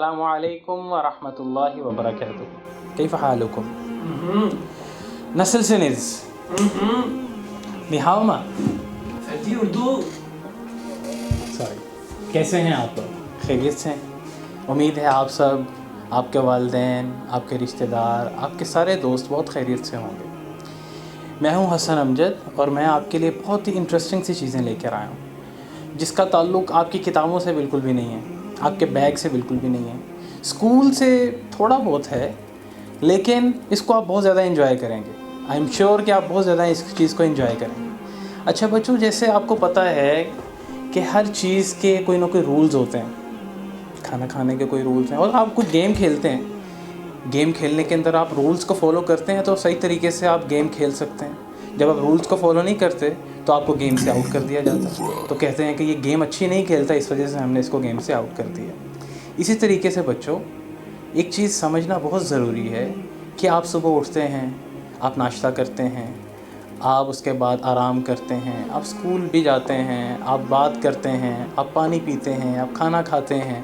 السلام علیکم ورحمۃ اللہ وبرکاتہ. کیف حالکم؟ نسل سنز نہاؤما فردی اردو. سوری. کیسے ہیں آپ لوگ؟ خیریت سے ہیں؟ امید ہے آپ سب، آپ کے والدین، آپ کے رشتہ دار، آپ کے سارے دوست بہت خیریت سے ہوں گے. میں ہوں حسن امجد اور میں آپ کے لیے بہت ہی انٹرسٹنگ سی چیزیں لے کر آیا ہوں جس کا تعلق آپ کی کتابوں سے بالکل بھی نہیں ہے، آپ کے بیگ سے بالکل بھی نہیں ہے، اسکول سے تھوڑا بہت ہے، لیکن اس کو آپ بہت زیادہ انجوائے کریں گے. آئی ایم شیور کہ آپ بہت زیادہ اس چیز کو انجوائے کریں گے. اچھا بچوں، جیسے آپ کو پتہ ہے کہ ہر چیز کے کوئی نہ کوئی رولز ہوتے ہیں. کھانا کھانے کے کوئی رولز ہیں، اور آپ کچھ گیم کھیلتے ہیں. گیم کھیلنے کے اندر آپ رولز کو فالو کرتے ہیں تو صحیح طریقے سے آپ گیم کھیل سکتے ہیں. جب آپ رولز کو فالو نہیں کرتے تو آپ کو گیم سے آؤٹ کر دیا جاتا ہے. تو کہتے ہیں کہ یہ گیم اچھی نہیں کھیلتا، اس وجہ سے ہم نے اس کو گیم سے آؤٹ کر دیا. اسی طریقے سے بچوں، ایک چیز سمجھنا بہت ضروری ہے کہ آپ صبح اٹھتے ہیں، آپ ناشتہ کرتے ہیں، آپ اس کے بعد آرام کرتے ہیں، آپ اسکول بھی جاتے ہیں، آپ بات کرتے ہیں، آپ پانی پیتے ہیں، آپ کھانا کھاتے ہیں،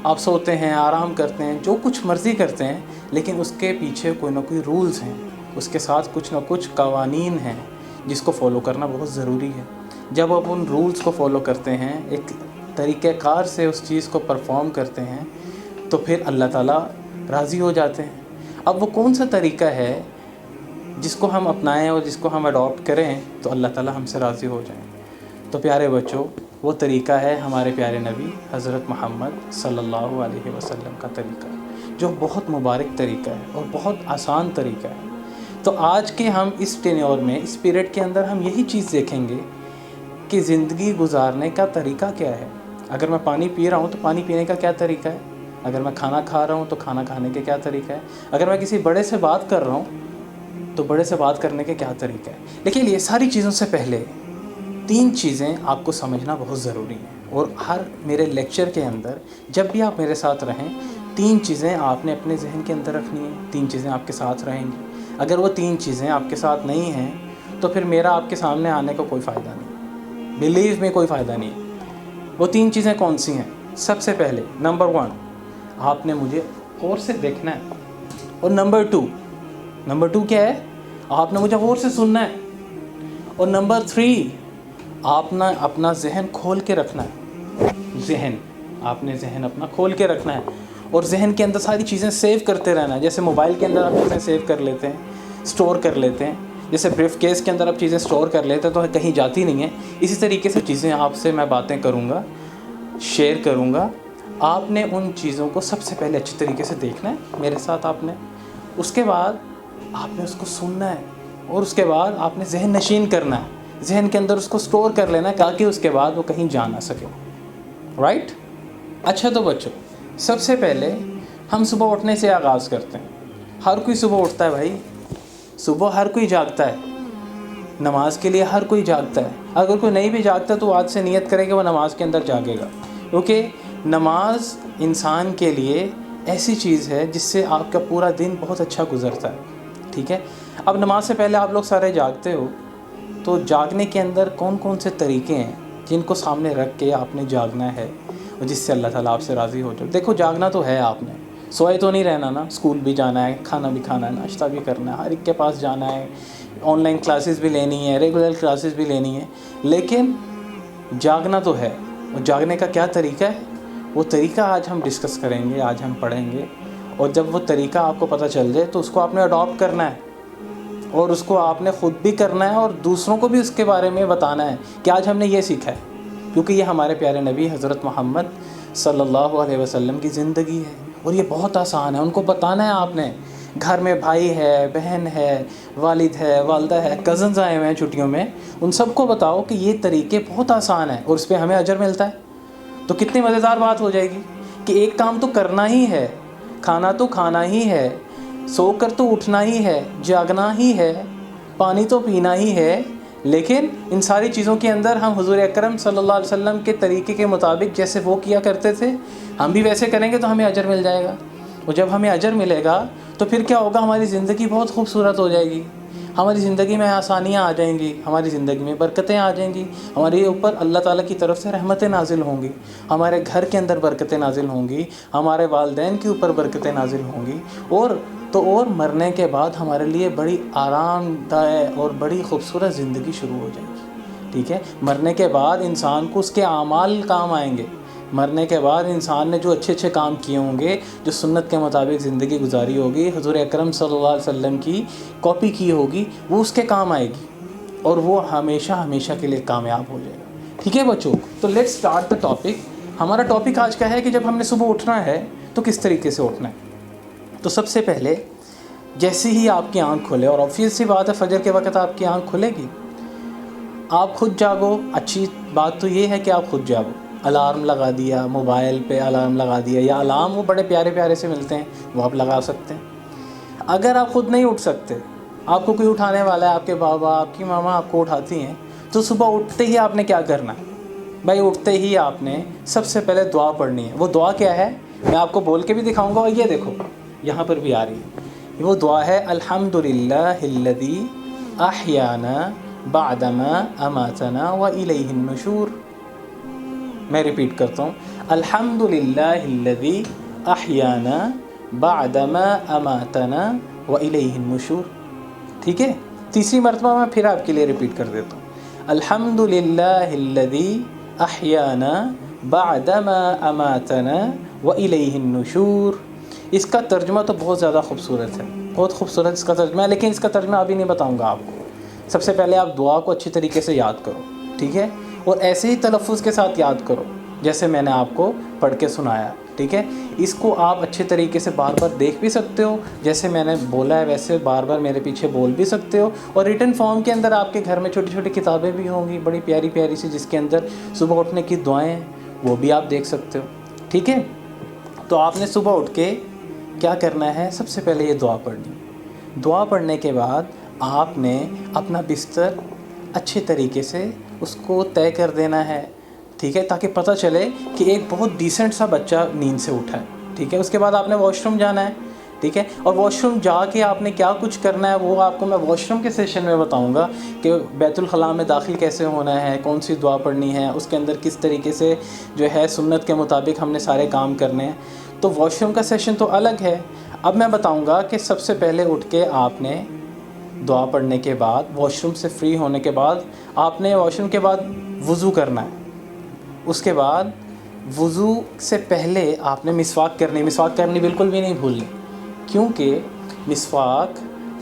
آپ سوتے ہیں، آرام کرتے ہیں، جو کچھ مرضی کرتے ہیں، لیکن اس کے پیچھے کوئی نہ کوئی رولز ہیں، اس کے ساتھ کچھ نہ کچھ قوانین ہیں جس کو فالو کرنا بہت ضروری ہے. جب آپ ان رولز کو فالو کرتے ہیں، ایک طریقہ کار سے اس چیز کو پرفارم کرتے ہیں، تو پھر اللہ تعالیٰ راضی ہو جاتے ہیں. اب وہ کون سا طریقہ ہے جس کو ہم اپنائیں اور جس کو ہم اڈاپٹ کریں تو اللہ تعالیٰ ہم سے راضی ہو جائیں؟ تو پیارے بچوں، وہ طریقہ ہے ہمارے پیارے نبی حضرت محمد صلی اللہ علیہ وسلم کا طریقہ، جو بہت مبارک طریقہ ہے اور بہت آسان طریقہ ہے. تو آج کے ہم اس ٹینیور میں، اس پیریڈ کے اندر ہم یہی چیز دیکھیں گے کہ زندگی گزارنے کا طریقہ کیا ہے. اگر میں پانی پی رہا ہوں تو پانی پینے کا کیا طریقہ ہے، اگر میں کھانا کھا رہا ہوں تو کھانا کھانے کے کیا طریقہ ہے، اگر میں کسی بڑے سے بات کر رہا ہوں تو بڑے سے بات کرنے کے کیا طریقہ ہے. لیکن یہ ساری چیزوں سے پہلے 3 چیزیں آپ کو سمجھنا بہت ضروری ہیں، اور ہر میرے لیکچر کے اندر جب بھی آپ میرے ساتھ رہیں 3 چیزیں آپ نے اپنے ذہن کے اندر رکھنی ہیں. 3 چیزیں آپ کے ساتھ رہیں گی. اگر وہ 3 چیزیں آپ کے ساتھ نہیں ہیں تو پھر میرا آپ کے سامنے آنے کا کوئی فائدہ نہیں، بیلیو میں کوئی فائدہ نہیں. وہ 3 چیزیں کون سی ہیں؟ سب سے پہلے نمبر 1، آپ نے مجھے غور سے دیکھنا ہے، اور نمبر 2 کیا ہے؟ آپ نے مجھے غور سے سننا ہے، اور نمبر 3، آپ نے اپنا ذہن کھول کے رکھنا ہے. آپ نے ذہن اپنا کھول کے رکھنا ہے، اور ذہن کے اندر ساری چیزیں سیو کرتے رہنا ہے. جیسے موبائل کے اندر آپ چیزیں سیو کر لیتے ہیں، سٹور کر لیتے ہیں، جیسے بریف کیس کے اندر آپ چیزیں سٹور کر لیتے ہیں تو کہیں جاتی نہیں ہیں. اسی طریقے سے چیزیں آپ سے میں باتیں کروں گا، شیئر کروں گا. آپ نے ان چیزوں کو سب سے پہلے اچھی طریقے سے دیکھنا ہے میرے ساتھ. آپ نے اس کے بعد آپ نے اس کو سننا ہے، اور اس کے بعد آپ نے ذہن نشین کرنا ہے، ذہن کے اندر اس کو سٹور کر لینا ہے تاکہ اس کے بعد وہ کہیں جا نہ سکے. رائٹ؟ اچھا تو بچوں، سب سے پہلے ہم صبح اٹھنے سے آغاز کرتے ہیں. ہر کوئی صبح اٹھتا ہے بھائی، صبح ہر کوئی جاگتا ہے، نماز کے لیے ہر کوئی جاگتا ہے. اگر کوئی نہیں بھی جاگتا تو آج سے نیت کرے کہ وہ نماز کے اندر جاگے گا، کیونکہ نماز انسان کے لیے ایسی چیز ہے جس سے آپ کا پورا دن بہت اچھا گزرتا ہے. ٹھیک ہے؟ اب نماز سے پہلے آپ لوگ سارے جاگتے ہو، تو جاگنے کے اندر کون کون سے طریقے ہیں جن کو سامنے رکھ کے آپ نے جاگنا ہے اور جس سے اللہ تعالیٰ آپ سے راضی ہو جائے. دیکھو، جاگنا تو ہے، آپ نے سوئے تو نہیں رہنا نا. اسکول بھی جانا ہے، کھانا بھی کھانا ہے، ناشتہ بھی کرنا ہے، ہر ایک کے پاس جانا ہے، آن لائن کلاسز بھی لینی ہے، ریگولر کلاسز بھی لینی ہے، لیکن جاگنا تو ہے. اور جاگنے کا کیا طریقہ ہے، وہ طریقہ آج ہم ڈسکس کریں گے، آج ہم پڑھیں گے. اور جب وہ طریقہ آپ کو پتہ چل جائے تو اس کو آپ نے اڈاپٹ کرنا ہے، اور اس کو آپ نے خود بھی کرنا ہے اور دوسروں کو بھی اس کے بارے میں بتانا ہے کہ آج ہم نے یہ سیکھا ہے. کیونکہ یہ ہمارے پیارے نبی حضرت محمد صلی اللہ علیہ وسلم کی زندگی ہے، اور یہ بہت آسان ہے. ان کو بتانا ہے آپ نے. گھر میں بھائی ہے، بہن ہے، والد ہے، والدہ ہے، کزنز آئے ہوئے ہیں چھٹیوں میں، ان سب کو بتاؤ کہ یہ طریقے بہت آسان ہیں اور اس پہ ہمیں اجر ملتا ہے. تو کتنی مزیدار بات ہو جائے گی کہ ایک کام تو کرنا ہی ہے، کھانا تو کھانا ہی ہے، سو کر تو اٹھنا ہی ہے، جاگنا ہی ہے، پانی تو پینا ہی ہے، لیکن ان ساری چیزوں کے اندر ہم حضور اکرم صلی اللہ علیہ وسلم کے طریقے کے مطابق جیسے وہ کیا کرتے تھے ہم بھی ویسے کریں گے تو ہمیں اجر مل جائے گا. اور جب ہمیں اجر ملے گا تو پھر کیا ہوگا، ہماری زندگی بہت خوبصورت ہو جائے گی. ہماری زندگی میں آسانیاں آ جائیں گی، ہماری زندگی میں برکتیں آ جائیں گی، ہمارے اوپر اللہ تعالیٰ کی طرف سے رحمتیں نازل ہوں گی، ہمارے گھر کے اندر برکتیں نازل ہوں گی، ہمارے والدین کے اوپر برکتیں نازل ہوں گی، اور مرنے کے بعد ہمارے لیے بڑی آرام دہ اور بڑی خوبصورت زندگی شروع ہو جائے گی، ٹھیک ہے۔ مرنے کے بعد انسان کو اس کے اعمال کام آئیں گے، مرنے کے بعد انسان نے جو اچھے کام کیے ہوں گے، جو سنت کے مطابق زندگی گزاری ہوگی، حضور اکرم صلی اللہ علیہ وسلم کی کاپی کی ہوگی، وہ اس کے کام آئے گی اور وہ ہمیشہ کے لیے کامیاب ہو جائے گا، ٹھیک ہے بچوں۔ تو لیٹس اسٹارٹ دا ٹاپک۔ ہمارا ٹاپک آج کا ہے کہ جب ہم نے صبح اٹھنا ہے تو کس طریقے سے اٹھنا ہے۔ تو سب سے پہلے جیسے ہی آپ کی آنکھ کھلے، اور آبویس سی بات ہے فجر کے وقت آپ کی آنکھ کھلے گی، آپ خود جاگو۔ اچھی بات تو یہ ہے کہ آپ خود جاگو، الارم لگا دیا، موبائل پہ الارم لگا دیا، یا الارم وہ بڑے پیارے سے ملتے ہیں وہ آپ لگا سکتے ہیں۔ اگر آپ خود نہیں اٹھ سکتے، آپ کو کوئی اٹھانے والا ہے، آپ کے بابا، آپ کی ماما آپ کو اٹھاتی ہیں، تو صبح اٹھتے ہی آپ نے کیا کرنا ہے بھائی؟ اٹھتے ہی آپ نے سب سے پہلے دعا پڑھنی ہے۔ وہ دعا کیا ہے میں آپ کو بول کے بھی دکھاؤں گا، اور یہ دیکھو یہاں پر بھی آ رہی ہے، وہ دعا ہے الحمدللہ الذی احیانا بعدما اماتنا والیہ النشور۔ میں ریپیٹ کرتا ہوں، الحمدللہ الذی احیانا بعدما اماتنا والیہ النشور، ٹھیک ہے۔ تیسری مرتبہ میں پھر آپ کے لیے ریپیٹ کر دیتا ہوں، الحمدللہ الذی احیانا بعدما اماتنا والیہ النشور۔ اس کا ترجمہ تو بہت زیادہ خوبصورت ہے، بہت خوبصورت اس کا ترجمہ ہے، لیکن اس کا ترجمہ ابھی نہیں بتاؤں گا آپ کو۔ سب سے پہلے آپ دعا کو اچھی طریقے سے یاد کرو، ٹھیک ہے، اور ایسے ہی تلفظ کے ساتھ یاد کرو جیسے میں نے آپ کو پڑھ کے سنایا، ٹھیک ہے۔ اس کو آپ اچھے طریقے سے بار بار دیکھ بھی سکتے ہو، جیسے میں نے بولا ہے ویسے بار بار میرے پیچھے بول بھی سکتے ہو، اور ریٹن فارم کے اندر آپ کے گھر میں چھوٹی چھوٹی کتابیں بھی ہوں گی بڑی پیاری سی، جس کے اندر صبح اٹھنے کی دعائیں ہیں، وہ بھی آپ دیکھ سکتے ہو، ٹھیک ہے۔ تو آپ نے صبح اٹھ کے کیا کرنا ہے؟ سب سے پہلے یہ دعا پڑھنی ہے۔ دعا پڑھنے کے بعد آپ نے اپنا بستر اچھے طریقے سے اس کو طے کر دینا ہے، ٹھیک ہے، تاکہ پتہ چلے کہ ایک بہت ڈیسنٹ سا بچہ نیند سے اٹھا ہے، ٹھیک ہے۔ اس کے بعد آپ نے واش روم جانا ہے، ٹھیک ہے، اور واش روم جا کے آپ نے کیا کچھ کرنا ہے وہ آپ کو میں واش روم کے سیشن میں بتاؤں گا، کہ بیت الخلاء میں داخل کیسے ہونا ہے، کون سی دعا پڑھنی ہے، اس کے اندر کس طریقے سے جو ہے سنت کے مطابق ہم نے سارے کام کرنے ہیں۔ تو واش روم کا سیشن تو الگ ہے۔ اب میں بتاؤں گا کہ سب سے پہلے اٹھ کے آپ نے دعا پڑھنے کے بعد، واش روم سے فری ہونے کے بعد، آپ نے واش روم کے بعد وضو کرنا ہے۔ اس کے بعد وضو سے پہلے آپ نے مسواک کرنی بالکل بھی نہیں بھولنی، کیونکہ مسواک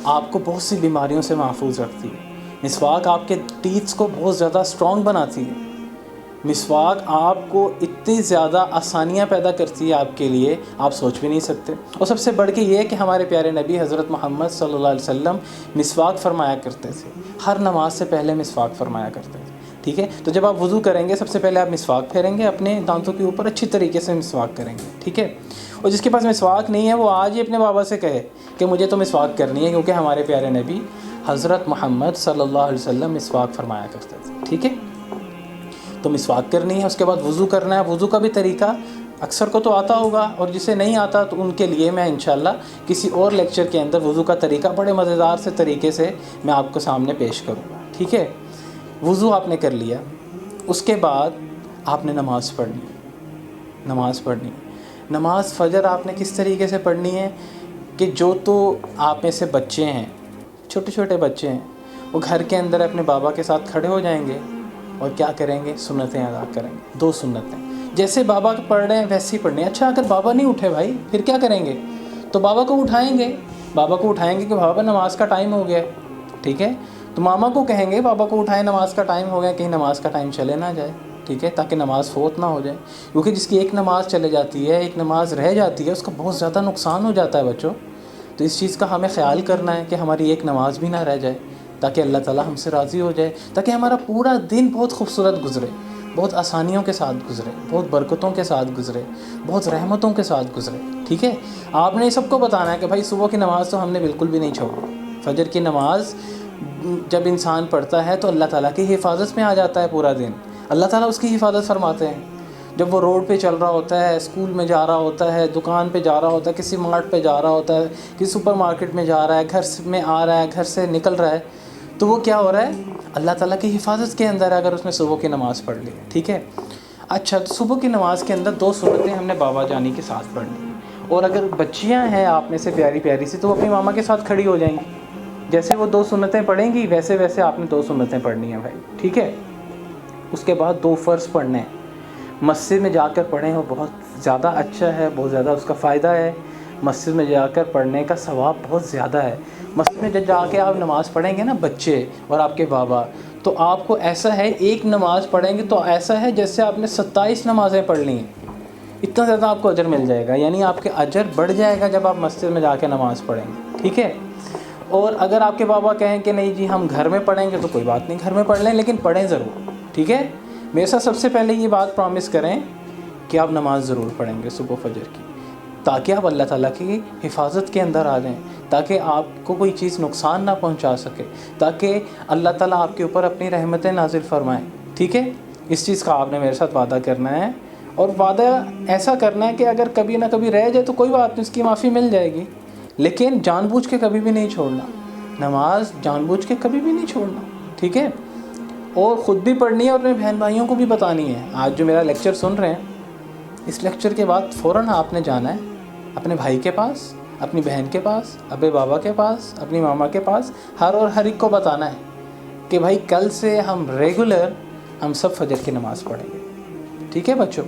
آپ کو بہت سی بیماریوں سے محفوظ رکھتی ہے۔ مسواک آپ کے ٹیتھس کو بہت زیادہ اسٹرانگ بناتی ہے۔ مسواک آپ کو اتنی زیادہ آسانیاں پیدا کرتی ہے آپ کے لیے، آپ سوچ بھی نہیں سکتے۔ اور سب سے بڑھ کے یہ کہ ہمارے پیارے نبی حضرت محمد صلی اللہ علیہ وسلم مسواک فرمایا کرتے تھے، ہر نماز سے پہلے مسواک فرمایا کرتے تھے، ٹھیک ہے۔ تو جب آپ وضو کریں گے سب سے پہلے آپ مسواک پھیریں گے، اپنے دانتوں کے اوپر اچھی طریقے سے مسواک کریں گے، ٹھیک ہے۔ اور جس کے پاس مسواک نہیں ہے وہ آج ہی اپنے بابا سے کہے کہ مجھے تو مسواک کرنی ہے، کیونکہ ہمارے پیارے نبی حضرت محمد صلی اللہ علیہ وسلم مسواک فرمایا کرتے تھے، ٹھیک ہے۔ تو مسواک کرنی ہے، اس کے بعد وضو کرنا ہے۔ وضو کا بھی طریقہ اکثر کو تو آتا ہوگا، اور جسے نہیں آتا تو ان کے لیے میں انشاءاللہ کسی اور لیکچر کے اندر وضو کا طریقہ بڑے مزیدار سے طریقے سے میں آپ کو سامنے پیش کروں گا، ٹھیک ہے۔ وضو آپ نے کر لیا، اس کے بعد آپ نے نماز پڑھنی۔ نماز فجر آپ نے کس طریقے سے پڑھنی ہے کہ جو تو آپ میں سے بچے ہیں، چھوٹے بچے ہیں، وہ گھر کے اندر اپنے بابا کے ساتھ کھڑے ہو جائیں گے اور کیا کریں گے؟ سنتیں ادا کریں گے، 2 سنتیں، جیسے بابا پڑھ رہے ہیں ویسے ہی پڑھنے۔ اچھا اگر بابا نہیں اٹھے بھائی پھر کیا کریں گے؟ تو بابا کو اٹھائیں گے کہ بابا نماز کا ٹائم ہو گیا، ٹھیک ہے۔ تو ماما کو کہیں گے بابا کو اٹھائیں، نماز کا ٹائم ہو گیا، کہیں نماز کا ٹائم چلے نہ جائے، ٹھیک ہے، تاکہ نماز فوت نہ ہو جائے، کیونکہ جس کی ایک نماز چلے جاتی ہے، ایک نماز رہ جاتی ہے، اس کا بہت زیادہ نقصان ہو جاتا ہے بچوں۔ تو اس چیز کا ہمیں خیال کرنا ہے کہ ہماری ایک نماز بھی نہ رہ جائے، تاکہ اللہ تعالیٰ ہم سے راضی ہو جائے، تاکہ ہمارا پورا دن بہت خوبصورت گزرے، بہت آسانیوں کے ساتھ گزرے، بہت برکتوں کے ساتھ گزرے، بہت رحمتوں کے ساتھ گزرے، ٹھیک ہے۔ آپ نے سب کو بتانا ہے کہ بھائی صبح کی نماز تو ہم نے بالکل بھی نہیں چھوڑی۔ فجر کی نماز جب انسان پڑھتا ہے تو اللہ تعالیٰ کی حفاظت میں آ جاتا ہے، پورا دن اللہ تعالیٰ اس کی حفاظت فرماتے ہیں۔ جب وہ روڈ پہ چل رہا ہوتا ہے، اسکول میں جا رہا ہوتا ہے، دکان پہ جا رہا ہوتا ہے، کسی مارٹ پہ جا رہا ہوتا ہے، کسی سپر مارکیٹ میں جا رہا ہے، گھر میں آ رہا ہے، گھر سے نکل رہا ہے، تو وہ کیا ہو رہا ہے؟ اللہ تعالیٰ کی حفاظت کے اندر ہے اگر اس نے صبح کی نماز پڑھ لی. ٹھیک ہے. اچھا، تو صبح کی نماز کے اندر 2 سنتیں ہم نے بابا جانی کے ساتھ پڑھنی، اور اگر بچیاں ہیں آپ میں سے پیاری پیاری سی، تو وہ اپنی ماما کے ساتھ کھڑی ہو جائیں گی. جیسے وہ 2 سنتیں پڑھیں گی ویسے ویسے آپ نے 2 سنتیں پڑھنی ہیں بھائی. ٹھیک ہے. اس کے بعد 2 فرض پڑھنے ہیں. مسجد میں جا کر پڑھیں، وہ بہت زیادہ اچھا ہے، بہت زیادہ اس کا فائدہ ہے. مسجد میں جا کر پڑھنے کا ثواب بہت زیادہ ہے. مسجد میں جب جا کے آپ نماز پڑھیں گے نا بچے اور آپ کے بابا، تو آپ کو ایسا ہے، ایک نماز پڑھیں گے تو ایسا ہے جیسے آپ نے 27 نمازیں پڑھ لی ہیں. اتنا زیادہ آپ کو اجر مل جائے گا، یعنی آپ کے اجر بڑھ جائے گا جب آپ مسجد میں جا کے نماز پڑھیں گے. ٹھیک ہے. اور اگر آپ کے بابا کہیں کہ نہیں جی ہم گھر میں پڑھیں گے، تو کوئی بات نہیں، گھر میں پڑھ لیں، لیکن پڑھیں ضرور. ٹھیک ہے. میرے ساتھ سب سے پہلے یہ بات پرومس کریں کہ آپ نماز ضرور پڑھیں گے صبح فجر کی، تاکہ آپ اللہ تعالیٰ کی حفاظت کے اندر آ جائیں، تاکہ آپ کو کوئی چیز نقصان نہ پہنچا سکے، تاکہ اللہ تعالیٰ آپ کے اوپر اپنی رحمتیں نازل فرمائیں. ٹھیک ہے. اس چیز کا آپ نے میرے ساتھ وعدہ کرنا ہے، اور وعدہ ایسا کرنا ہے کہ اگر کبھی نہ کبھی رہ جائے تو کوئی بات نہیں، اس کی معافی مل جائے گی، لیکن جان بوجھ کے کبھی بھی نہیں چھوڑنا. نماز جان بوجھ کے کبھی بھی نہیں چھوڑنا. ٹھیک ہے. اور خود بھی پڑھنی ہے اور اپنے بہن بھائیوں کو بھی بتانی ہے. آج جو میرا لیکچر سن رہے ہیں، اس لیکچر کے بعد فوراً آپ نے جانا ہے اپنے بھائی کے پاس، اپنی بہن کے پاس، ابے بابا کے پاس، اپنی ماما کے پاس، ہر ایک کو بتانا ہے کہ بھائی کل سے ہم ریگولر ہم سب فجر کی نماز پڑھیں گے. ٹھیک ہے بچوں.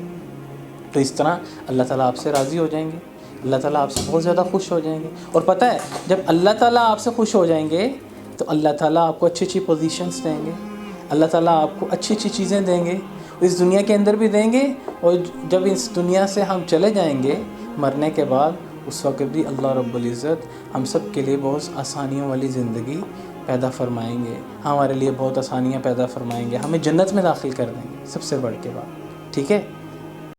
تو اس طرح اللہ تعالیٰ آپ سے راضی ہو جائیں گے، اللہ تعالیٰ آپ سے بہت زیادہ خوش ہو جائیں گے. اور پتہ ہے جب اللہ تعالیٰ آپ سے خوش ہو جائیں گے تو اللہ تعالیٰ آپ کو اچھی اچھی پوزیشنز دیں گے، اللہ تعالیٰ آپ کو اچھی اچھی چیزیں دیں گے، اس دنیا کے اندر بھی دیں گے، اور جب اس دنیا سے ہم چلے جائیں گے مرنے کے بعد، اس وقت بھی اللہ رب العزت ہم سب کے لیے بہت آسانیوں والی زندگی پیدا فرمائیں گے، ہمارے لیے بہت آسانیاں پیدا فرمائیں گے، ہمیں جنت میں داخل کر دیں گے سب سے بڑھ کے بات. ٹھیک ہے.